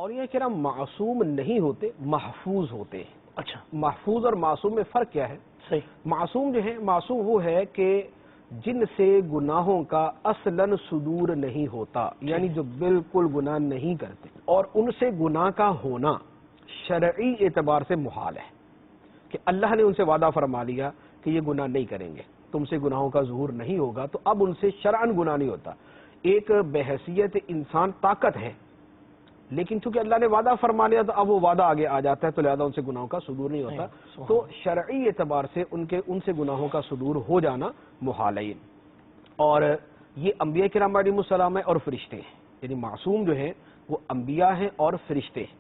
اولیاء کرام معصوم نہیں ہوتے، محفوظ ہوتے ہیں۔ اچھا، محفوظ اور معصوم میں فرق کیا ہے؟ صحیح۔ معصوم جو ہے، معصوم وہ ہے کہ جن سے گناہوں کا اصلاً صدور نہیں ہوتا، یعنی جو بالکل گناہ نہیں کرتے، اور ان سے گناہ کا ہونا شرعی اعتبار سے محال ہے کہ اللہ نے ان سے وعدہ فرما لیا کہ یہ گناہ نہیں کریں گے، تم سے گناہوں کا ظہور نہیں ہوگا، تو اب ان سے شرعاً گناہ نہیں ہوتا۔ ایک بحیثیت انسان طاقت ہے، لیکن چونکہ اللہ نے وعدہ فرما لیا تو اب وہ وعدہ آگے آ جاتا ہے، تو لہذا ان سے گناہوں کا صدور نہیں ہوتا، تو شرعی اعتبار سے ان سے گناہوں کا صدور ہو جانا محال ہے۔ اور یہ انبیاء کرام علیہ السلام ہے اور فرشتے ہیں، یعنی معصوم جو ہیں وہ انبیاء ہیں اور فرشتے ہیں۔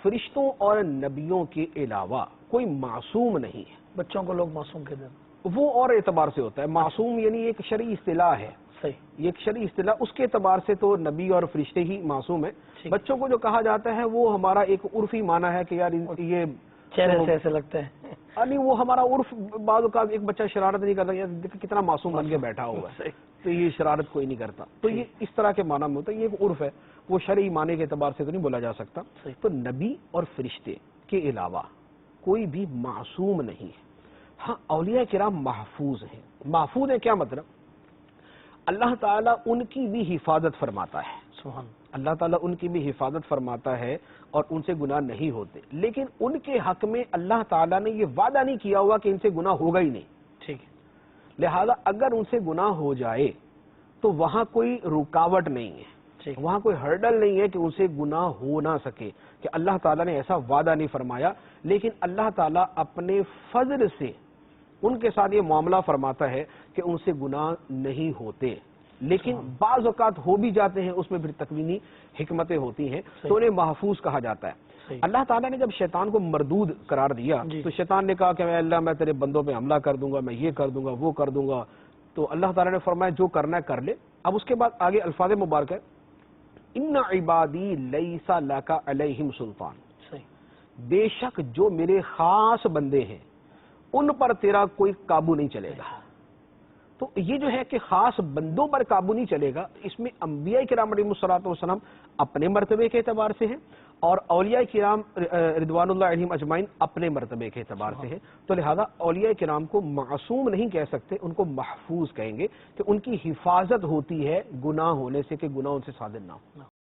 فرشتوں اور نبیوں کے علاوہ کوئی معصوم نہیں ہے۔ بچوں کو لوگ معصوم کہتے ہیں، وہ اور اعتبار سے ہوتا ہے، معصوم یعنی ایک شرعی اصطلاح ہے، صحیح، یہ ایک شرعی اصطلاح، اس کے اعتبار سے تو نبی اور فرشتے ہی معصوم ہیں۔ بچوں کو جو کہا جاتا ہے وہ ہمارا ایک عرفی معنی ہے کہ یار یہ چہرے سے ایسے لگتے ہیں، یعنی وہ ہمارا عرف، بعض اوقات ایک بچہ شرارت نہیں کرتا، یار کتنا معصوم بن کے بیٹھا ہوا ہے، تو یہ شرارت کوئی نہیں کرتا، تو یہ اس طرح کے معنی میں ہوتا ہے، یہ ایک عرف ہے، وہ شرعی معنی کے اعتبار سے تو نہیں بولا جا سکتا۔ تو نبی اور فرشتے کے علاوہ کوئی بھی معصوم نہیں ہے۔ ہاں، اولیاء کرام محفوظ ہیں۔ محفوظ ہیں کیا مطلب؟ اللہ تعالیٰ ان کی بھی حفاظت فرماتا ہے، سبحان اللہ تعالیٰ ان کی بھی حفاظت فرماتا ہے اور ان سے گناہ نہیں ہوتے، لیکن ان کے حق میں اللہ تعالیٰ نے یہ وعدہ نہیں کیا ہوا کہ ان سے گناہ ہوگا ہی نہیں، ٹھیک ہے، لہذا اگر ان سے گناہ ہو جائے تو وہاں کوئی رکاوٹ نہیں ہے، وہاں کوئی ہرڈل نہیں ہے کہ ان سے گناہ ہو نہ سکے، کہ اللہ تعالیٰ نے ایسا وعدہ نہیں فرمایا، لیکن اللہ تعالیٰ اپنے فضل سے ان کے ساتھ یہ معاملہ فرماتا ہے کہ ان سے گناہ نہیں ہوتے، لیکن بعض اوقات ہو بھی جاتے ہیں، اس میں پھر تکوینی حکمتیں ہوتی ہیں، تو انہیں محفوظ کہا جاتا ہے۔ اللہ تعالیٰ نے جب شیطان کو مردود قرار دیا تو شیطان نے کہا کہ میں اللہ، میں تیرے بندوں پہ حملہ کر دوں گا، میں یہ کر دوں گا، وہ کر دوں گا، تو اللہ تعالیٰ نے فرمایا جو کرنا ہے کر لے۔ اب اس کے بعد آگے الفاظ مبارک ہے، ان عبادی لیس لک علیہم سلطان، بے شک جو میرے خاص بندے ہیں ان پر تیرا کوئی قابو نہیں چلے گا۔ تو یہ جو ہے کہ خاص بندوں پر قابو نہیں چلے گا، اس میں انبیاء کرام علیہ السلام اپنے مرتبے کے اعتبار سے ہیں اور اولیاء کرام رضوان اللہ علیہم اجمعین اپنے مرتبے کے اعتبار سے ہیں، تو لہذا اولیاء کرام کو معصوم نہیں کہہ سکتے، ان کو محفوظ کہیں گے کہ ان کی حفاظت ہوتی ہے گناہ ہونے سے، کہ گناہ ان سے صادر نہ ہو۔